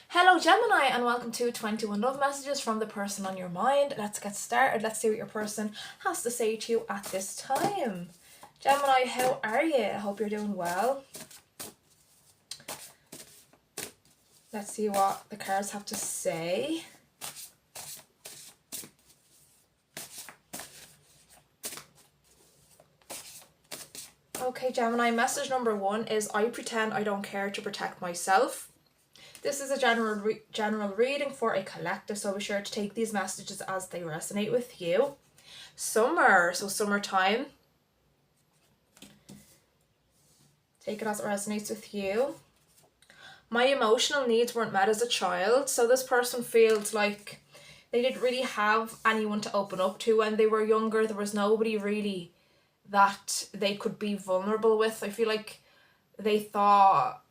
Hello Gemini and welcome to 21 love messages from the person on your mind. Let's get started. Let's see what your person has to say to you at this time. Gemini, how are you? I hope you're doing well. Let's see what the cards have to say. Okay, Gemini, message number 1 is I pretend I don't care to protect myself. This is a general reading for a collective, so be sure to take these messages as they resonate with you. Summer, so summertime. Take it as it resonates with you. My emotional needs weren't met as a child, so this person feels like they didn't really have anyone to open up to when they were younger. There was nobody really that they could be vulnerable with. I feel like they thought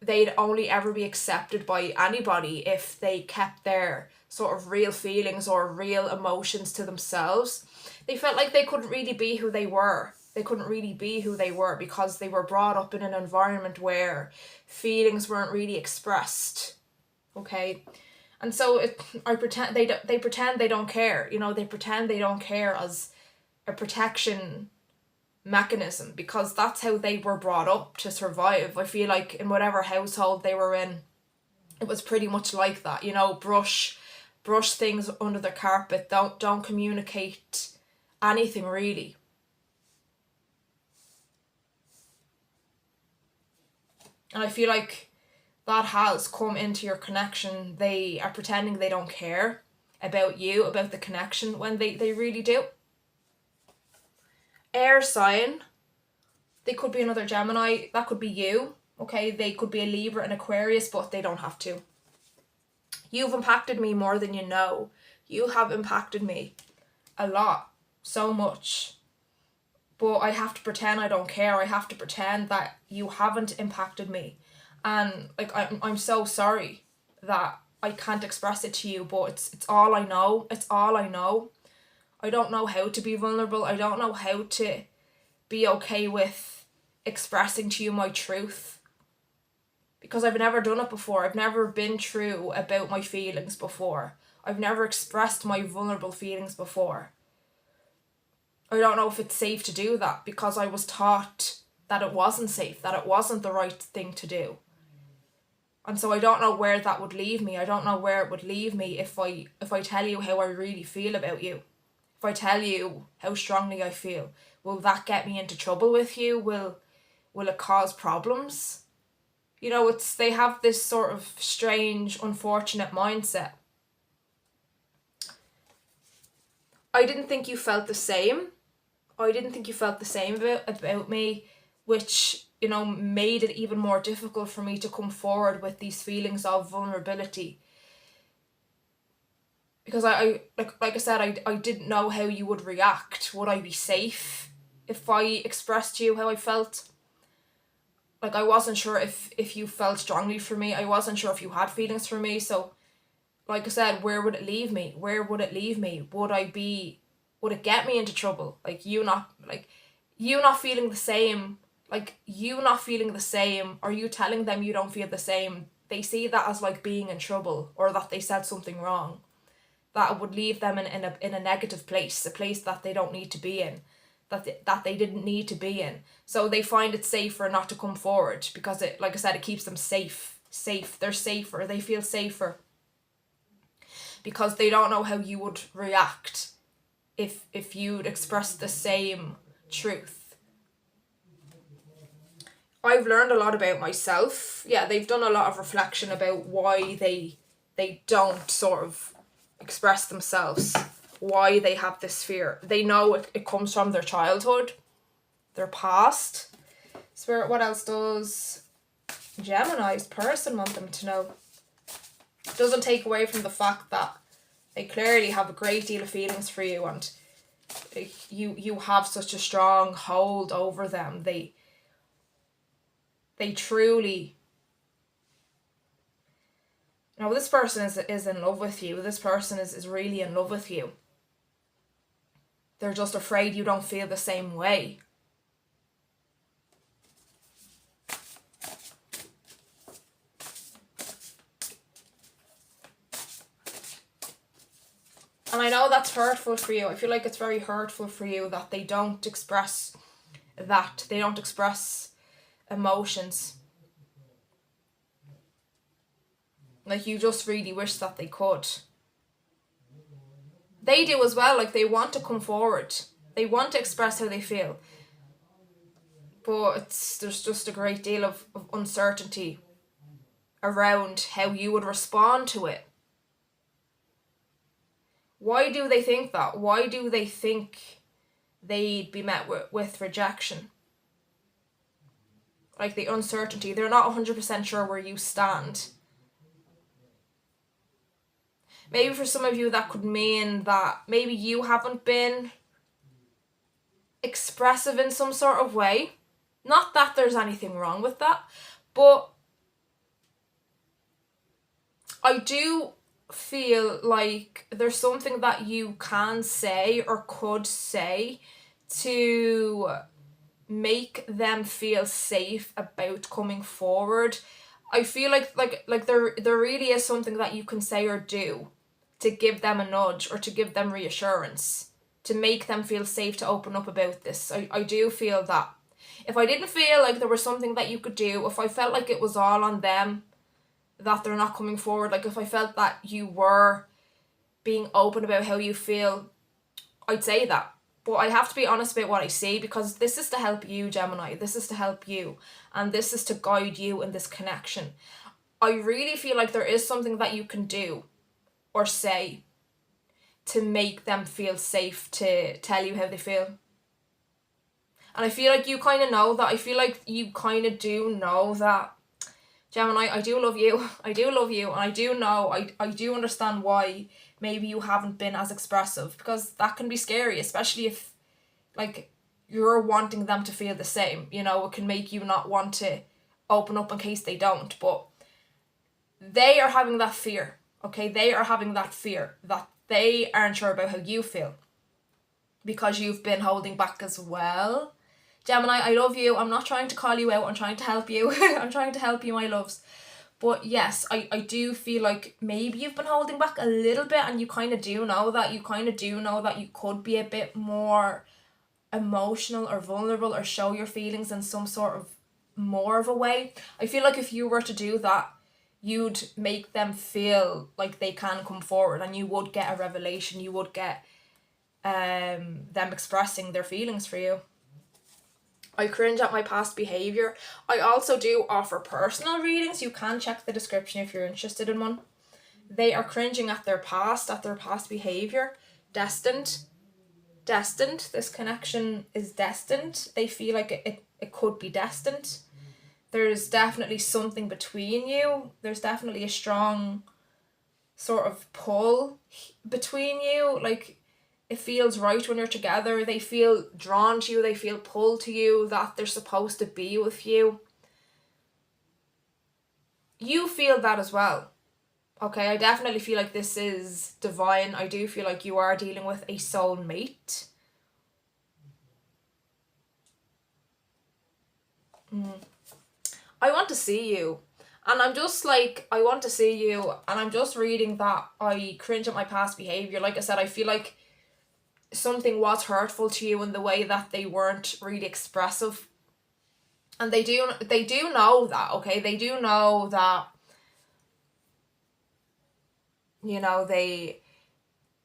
they'd only ever be accepted by anybody if they kept their sort of real feelings or real emotions to themselves. They felt like they couldn't really be who they were. They couldn't really be who they were because they were brought up in an environment where feelings weren't really expressed. Okay? And so they pretend they don't care. You know, they pretend they don't care as a protection mechanism because that's how they were brought up to survive. I feel like in whatever household they were in, it was pretty much like that. You know, brush things under the carpet. Don't communicate anything really. And I feel like that has come into your connection. They are pretending they don't care about you, about the connection, when they really do. Air sign. They could be another Gemini. That could be you. Okay, they could be a Libra and Aquarius, but they don't have to. You've impacted me more than you know. You have impacted me a lot, so much. But I have to pretend I don't care. I have to pretend that you haven't impacted me. And like I'm so sorry that I can't express it to you, but it's all I know. It's all I know. I don't know how to be vulnerable. I don't know how to be okay with expressing to you my truth. Because I've never done it before. I've never been true about my feelings before. I've never expressed my vulnerable feelings before. I don't know if it's safe to do that because I was taught that it wasn't safe, that it wasn't the right thing to do. And so I don't know where that would leave me. I don't know where it would leave me if I tell you how I really feel about you. If I tell you how strongly I feel, will that get me into trouble with you? Will it cause problems? You know, they have this sort of strange, unfortunate mindset. I didn't think you felt the same. I didn't think you felt the same about me, which, you know, made it even more difficult for me to come forward with these feelings of vulnerability. Because like I said, I didn't know how you would react. Would I be safe if I expressed to you how I felt? Like, I wasn't sure if you felt strongly for me. I wasn't sure if you had feelings for me. So, like I said, where would it leave me? Where would it leave me? Would it get me into trouble? Like, you not feeling the same. Like, you not feeling the same, or you telling them you don't feel the same. They see that as like being in trouble, or that they said something wrong. That would leave them in a negative place, a place that they don't need to be in, that they didn't need to be in. So they find it safer not to come forward because it, like I said, it keeps them safe. They're safer. They feel safer because they don't know how you would react if you'd express the same truth. I've learned a lot about myself. Yeah, they've done a lot of reflection about why they don't sort of express themselves, why they have this fear. They know it comes from their childhood, their past. Spirit, what else does Gemini's person want them to know? It doesn't take away from the fact that they clearly have a great deal of feelings for you, and you have such a strong hold over them. They truly, you know, this person is in love with you. This person is really in love with you. They're just afraid you don't feel the same way. And I know that's hurtful for you. I feel like it's very hurtful for you that they don't express that. They don't express emotions. Like, you just really wish that they could. They do as well. Like, they want to come forward. They want to express how they feel. But there's just a great deal of uncertainty around how you would respond to it. Why do they think that? Why do they think they'd be met with rejection? Like, the uncertainty. They're not 100% sure where you stand. Maybe for some of you that could mean that maybe you haven't been expressive in some sort of way. Not that there's anything wrong with that, but I do feel like there's something that you can say or could say to make them feel safe about coming forward. I feel like there really is something that you can say or do to give them a nudge or to give them reassurance, to make them feel safe to open up about this. I do feel that. If I didn't feel like there was something that you could do, if I felt like it was all on them, that they're not coming forward, like if I felt that you were being open about how you feel, I'd say that. But I have to be honest about what I say, because this is to help you, Gemini. This is to help you. And this is to guide you in this connection. I really feel like there is something that you can do or say to make them feel safe to tell you how they feel. And I feel like you kind of know that. I feel like you kind of do know that. Gemini, I do love you. I do love you. And I do know, I do understand why maybe you haven't been as expressive, because that can be scary, especially if, like, you're wanting them to feel the same. You know, it can make you not want to open up in case they don't. But they are having that fear, okay? They are having that fear that they aren't sure about how you feel because you've been holding back as well. Gemini, I love you. I'm not trying to call you out. I'm trying to help you. I'm trying to help you, my loves. But yes, I do feel like maybe you've been holding back a little bit, and you kind of do know that. You kind of do know that you could be a bit more emotional or vulnerable or show your feelings in some sort of more of a way. I feel like if you were to do that, you'd make them feel like they can come forward, and you would get a revelation. You would get them expressing their feelings for you. I cringe at my past behaviour. I also do offer personal readings. You can check the description if you're interested in one. They are cringing at their past behaviour. Destined. This connection is destined. They feel like it could be destined. There's definitely something between you. There's definitely a strong sort of pull between you. Like, it feels right when you're together. They feel drawn to you. They feel pulled to you, that they're supposed to be with you. You feel that as well. Okay, I definitely feel like this is divine. I do feel like you are dealing with a soulmate. I want to see you. And I'm just like, I want to see you. And I'm just reading that I cringe at my past behaviour. Like I said, I feel like something was hurtful to you in the way that they weren't really expressive. And they do know that, okay? They do know that, you know, they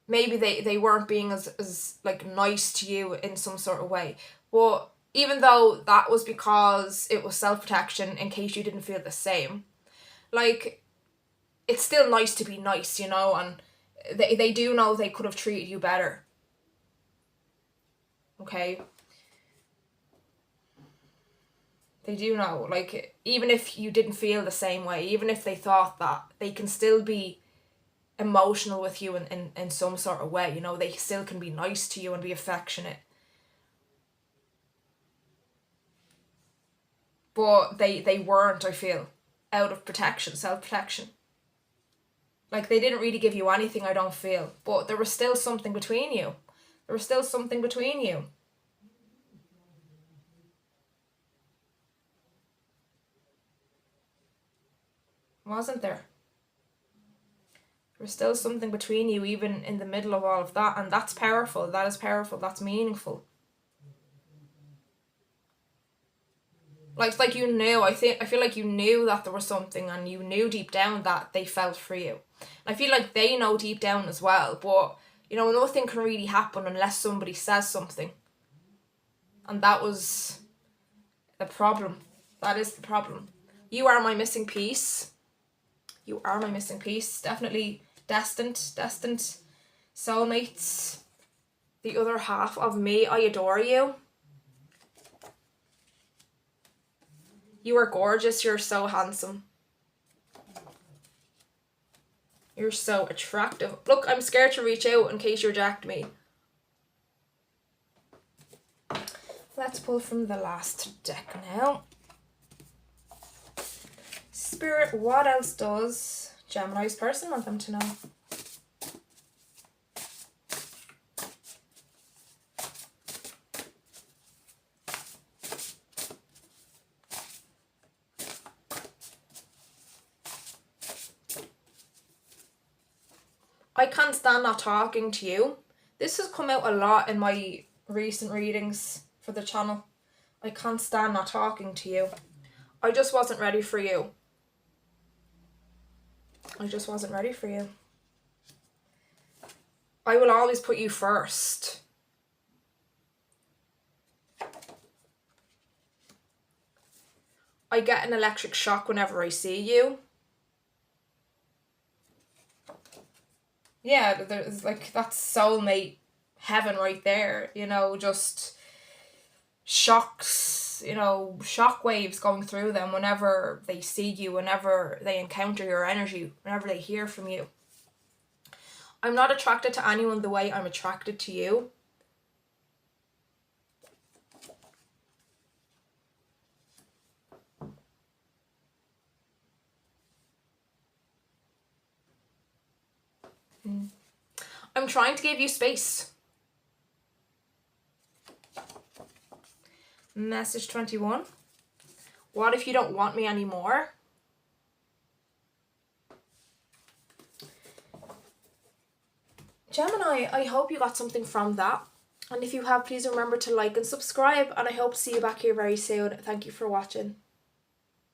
weren't being as like nice to you in some sort of way. But even though that was because it was self-protection in case you didn't feel the same, like, it's still nice to be nice, you know, and they do know they could have treated you better. Okay? They do know, like, even if you didn't feel the same way, even if they thought that, they can still be emotional with you in some sort of way, you know, they still can be nice to you and be affectionate. But they weren't, I feel, out of protection, self-protection. Like, they didn't really give you anything, I don't feel. But there was still something between you. There was still something between you. Wasn't there? There's still something between you even in the middle of all of that, and that's powerful. That is powerful. That's meaningful. Like you knew, I feel like you knew that there was something, and you knew deep down that they felt for you. I feel like they know deep down as well, but you know, nothing can really happen unless somebody says something. And that was the problem. That is the problem. You are my missing piece. You are my missing piece. Definitely destined soulmates. The other half of me. I adore you. You are gorgeous. You're so handsome. You're so attractive. Look, I'm scared to reach out in case you reject me. Let's pull from the last deck now. Spirit, what else does Gemini's person want them to know? I can't stand not talking to you. This has come out a lot in my recent readings for the channel. I can't stand not talking to you. I just wasn't ready for you. I just wasn't ready for you. I will always put you first. I get an electric shock whenever I see you. Yeah, there's like, that's soulmate heaven right there, you know, just shocks, you know, shock waves going through them whenever they see you, whenever they encounter your energy, whenever they hear from you. I'm not attracted to anyone the way I'm attracted to you. I'm trying to give you space. Message 21. What if you don't want me anymore? Gemini, I hope you got something from that. And if you have, please remember to like and subscribe. And I hope to see you back here very soon. Thank you for watching.